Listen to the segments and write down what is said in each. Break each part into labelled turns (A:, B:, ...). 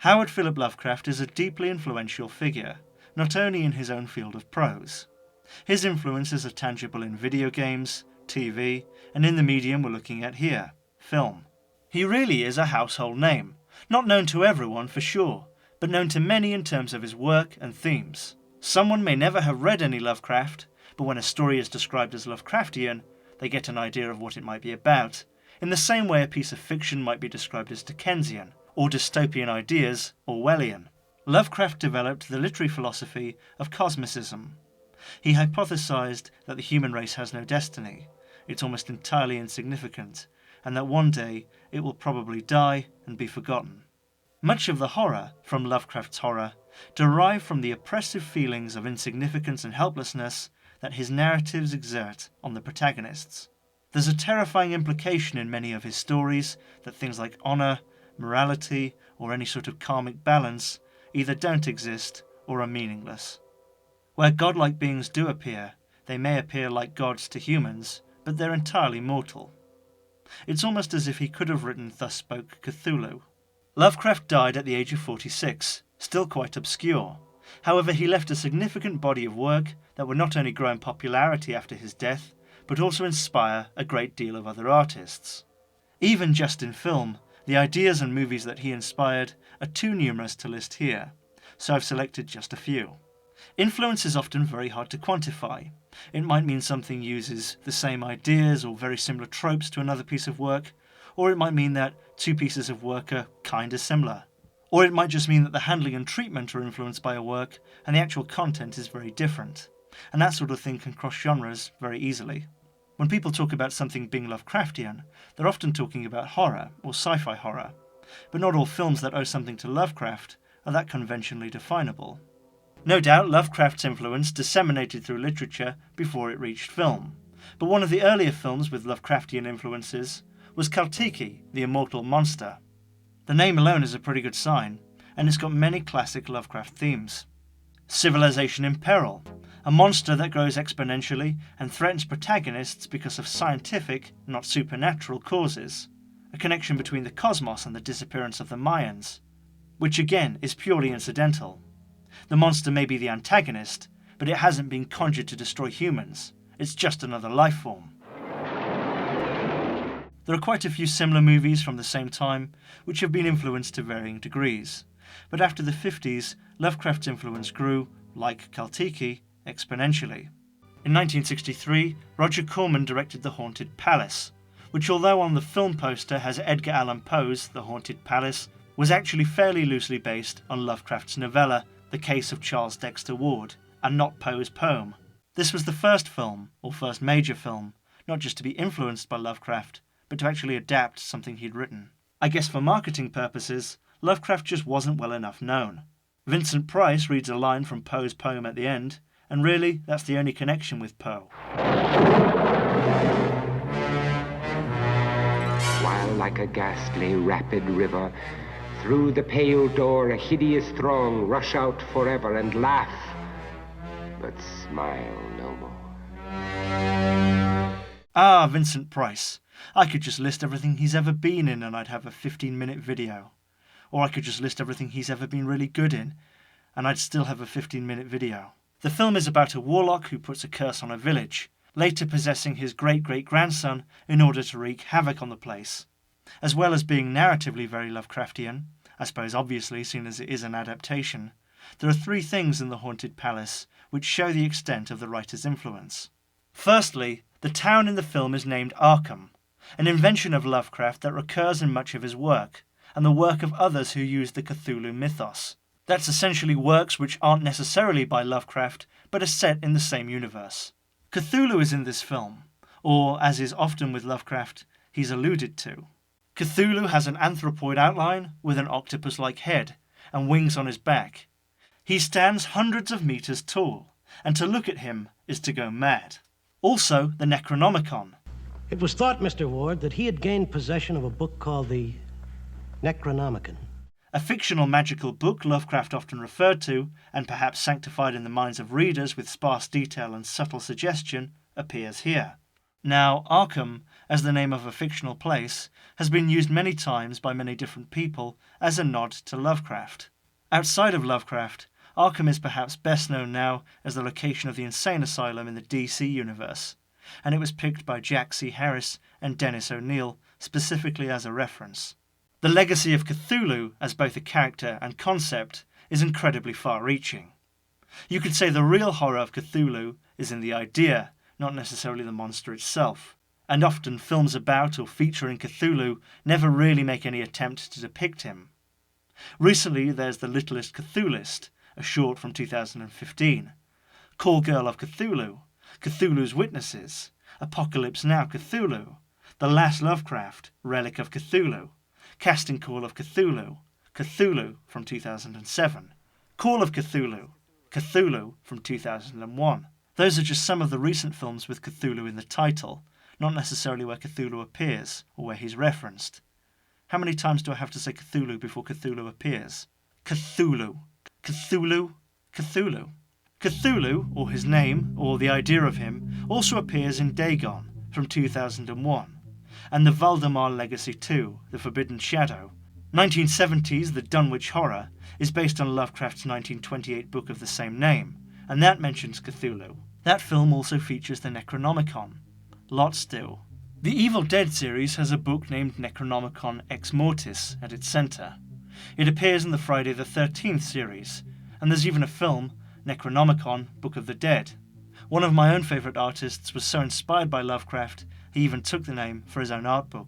A: Howard Philip Lovecraft is a deeply influential figure, not only in his own field of prose. His influences are tangible in video games, TV, and in the medium we're looking at here, film. He really is a household name, not known to everyone for sure, but known to many in terms of his work and themes. Someone may never have read any Lovecraft, but when a story is described as Lovecraftian, they get an idea of what it might be about, in the same way a piece of fiction might be described as Dickensian, or dystopian ideas, Orwellian. Lovecraft developed the literary philosophy of cosmicism. He hypothesized that the human race has no destiny, it's almost entirely insignificant, and that one day it will probably die and be forgotten. Much of the horror from Lovecraft's horror derive from the oppressive feelings of insignificance and helplessness that his narratives exert on the protagonists. There's a terrifying implication in many of his stories that things like honour, morality, or any sort of karmic balance either don't exist or are meaningless. Where godlike beings do appear, they may appear like gods to humans, but they're entirely mortal. It's almost as if he could have written Thus Spoke Cthulhu. Lovecraft died at the age of 46, still quite obscure. However, he left a significant body of work that would not only grow in popularity after his death, but also inspire a great deal of other artists. Even just in film, the ideas and movies that he inspired are too numerous to list here, so I've selected just a few. Influence is often very hard to quantify. It might mean something uses the same ideas or very similar tropes to another piece of work, or it might mean that two pieces of work are kinda similar. Or it might just mean that the handling and treatment are influenced by a work and the actual content is very different. And that sort of thing can cross genres very easily. When people talk about something being Lovecraftian, they're often talking about horror or sci-fi horror, but not all films that owe something to Lovecraft are that conventionally definable. No doubt Lovecraft's influence disseminated through literature before it reached film, but one of the earlier films with Lovecraftian influences was CALTIKI, the immortal monster. The name alone is a pretty good sign, and it's got many classic Lovecraft themes. Civilization in peril, a monster that grows exponentially and threatens protagonists because of scientific, not supernatural causes. A connection between the cosmos and the disappearance of the Mayans, which again is purely incidental. The monster may be the antagonist, but it hasn't been conjured to destroy humans. It's just another life form. There are quite a few similar movies from the same time which have been influenced to varying degrees, but after the 50s, Lovecraft's influence grew, like CALTIKI, exponentially. In 1963, Roger Corman directed The Haunted Palace, which although on the film poster has Edgar Allan Poe's The Haunted Palace, was actually fairly loosely based on Lovecraft's novella The Case of Charles Dexter Ward, and not Poe's poem. This was the first film, or first major film, not just to be influenced by Lovecraft, but to actually adapt something he'd written. I guess for marketing purposes, Lovecraft just wasn't well enough known. Vincent Price reads a line from Poe's poem at the end, and really, that's the only connection with Poe.
B: While like a ghastly rapid river, through the pale door a hideous throng rush out forever and laugh, but smile no more.
A: Ah, Vincent Price. I could just list everything he's ever been in and I'd have a 15-minute video. Or I could just list everything he's ever been really good in, and I'd still have a 15-minute video. The film is about a warlock who puts a curse on a village, later possessing his great-great-grandson in order to wreak havoc on the place. As well as being narratively very Lovecraftian, I suppose obviously seeing as it is an adaptation, there are three things in The Haunted Palace which show the extent of the writer's influence. Firstly, the town in the film is named Arkham, an invention of Lovecraft that recurs in much of his work, and the work of others who use the Cthulhu mythos. That's essentially works which aren't necessarily by Lovecraft, but are set in the same universe. Cthulhu is in this film, or, as is often with Lovecraft, he's alluded to. Cthulhu has an anthropoid outline with an octopus-like head and wings on his back. He stands hundreds of meters tall, and to look at him is to go mad. Also, the Necronomicon.
C: It was thought, Mr. Ward, that he had gained possession of a book called the NECRONOMICON.
A: A fictional magical book Lovecraft often referred to, and perhaps sanctified in the minds of readers with sparse detail and subtle suggestion, appears here. Now, Arkham, as the name of a fictional place, has been used many times by many different people as a nod to Lovecraft. Outside of Lovecraft, Arkham is perhaps best known now as the location of the insane asylum in the DC universe, and it was picked by Jack C. Harris and Dennis O'Neil specifically as a reference. The legacy of Cthulhu as both a character and concept is incredibly far-reaching. You could say the real horror of Cthulhu is in the idea, not necessarily the monster itself, and often films about or featuring Cthulhu never really make any attempt to depict him. Recently there's The Littlest Cthulhist, a short from 2015, Call Girl of Cthulhu, Cthulhu's Witnesses, Apocalypse Now Cthulhu, The Last Lovecraft, Relic of Cthulhu, Casting Call of Cthulhu, Cthulhu from 2007, Call of Cthulhu, Cthulhu from 2001. Those are just some of the recent films with Cthulhu in the title, not necessarily where Cthulhu appears or where he's referenced. How many times do I have to say Cthulhu before Cthulhu appears? Cthulhu, Cthulhu, Cthulhu. Cthulhu, or his name, or the idea of him, also appears in Dagon from 2001, and the VALDEMAR Legacy 2, The Forbidden Shadow. 1970's The Dunwich Horror is based on Lovecraft's 1928 book of the same name, and that mentions Cthulhu. That film also features the Necronomicon. Lots do. The Evil Dead series has a book named Necronomicon Ex Mortis at its centre. It appears in the Friday the 13th series, and there's even a film, Necronomicon Book of the Dead. One of my own favourite artists was so inspired by Lovecraft, he even took the name for his own art book.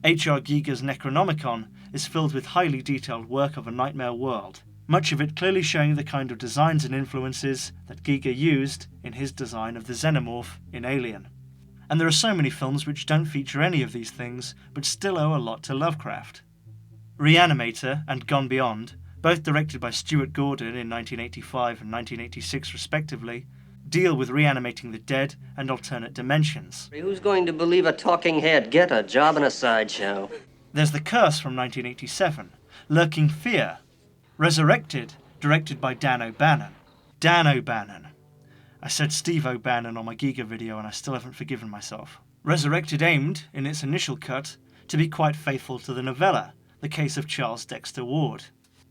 A: H.R. Giger's Necronomicon is filled with highly detailed work of a nightmare world, much of it clearly showing the kind of designs and influences that Giger used in his design of the xenomorph in Alien. And there are so many films which don't feature any of these things, but still owe a lot to Lovecraft. RE-ANIMATOR and Gone Beyond, both directed by Stuart Gordon in 1985 and 1986 respectively, deal with reanimating the dead and alternate dimensions.
D: Who's going to believe a talking head? Get a job in a sideshow.
A: There's The Curse from 1987, Lurking Fear, Resurrected, directed by Dan O'Bannon. Dan O'Bannon. I said Steve O'Bannon on my Giga video and I still haven't forgiven myself. Resurrected aimed, in its initial cut, to be quite faithful to the novella, The Case of Charles Dexter Ward,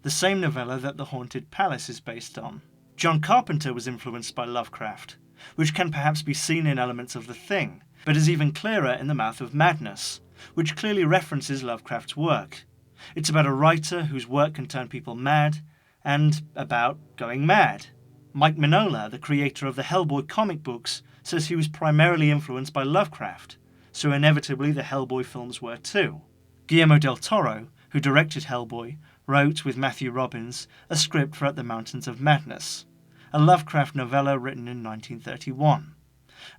A: the same novella that The Haunted Palace is based on. John Carpenter was influenced by Lovecraft, which can perhaps be seen in elements of The Thing, but is even clearer in The Mouth of Madness, which clearly references Lovecraft's work. It's about a writer whose work can turn people mad, and about going mad. Mike Mignola, the creator of the HELLBOY comic books, says he was primarily influenced by Lovecraft, so inevitably the HELLBOY films were too. Guillermo del Toro, who directed HELLBOY, wrote, with Matthew Robbins, a script for At the Mountains of Madness, a Lovecraft novella written in 1931.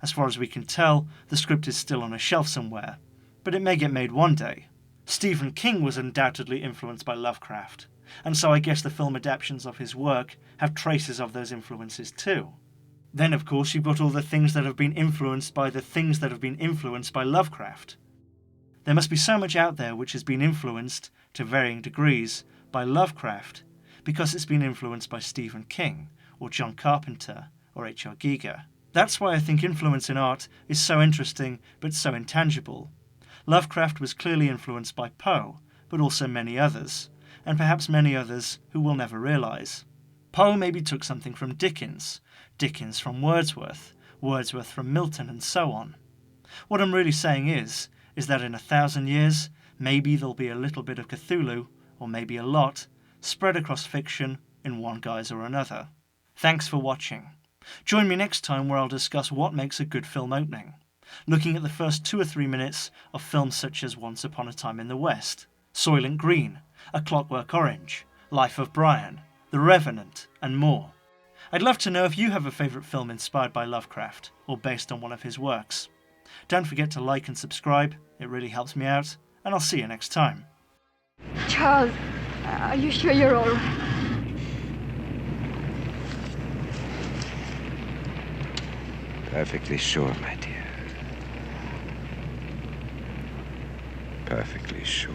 A: As far as we can tell, the script is still on a shelf somewhere, but it may get made one day. Stephen King was undoubtedly influenced by Lovecraft, and so I guess the film adaptations of his work have traces of those influences too. Then of course you've got all the things that have been influenced by the things that have been influenced by Lovecraft. There must be so much out there which has been influenced, to varying degrees, by Lovecraft, because it's been influenced by Stephen King, or John Carpenter, or H.R. Giger. That's why I think influence in art is so interesting, but so intangible. Lovecraft was clearly influenced by Poe, but also many others, and perhaps many others who we'll never realise. Poe maybe took something from Dickens, Dickens from Wordsworth, Wordsworth from Milton, and so on. What I'm really saying is that in 1,000 years, maybe there'll be a little bit of Cthulhu, or maybe a lot, spread across fiction in one guise or another. Thanks for watching. Join me next time where I'll discuss what makes a good film opening, looking at the first 2 or 3 minutes of films such as Once Upon a Time in the West, Soylent Green, A Clockwork Orange, Life of Brian, The Revenant, and more. I'd love to know if you have a favourite film inspired by Lovecraft, or based on one of his works. Don't forget to like and subscribe, it really helps me out, and I'll see you next time.
E: Charles, are you sure you're all right?
B: Perfectly sure, my dear. Perfectly sure.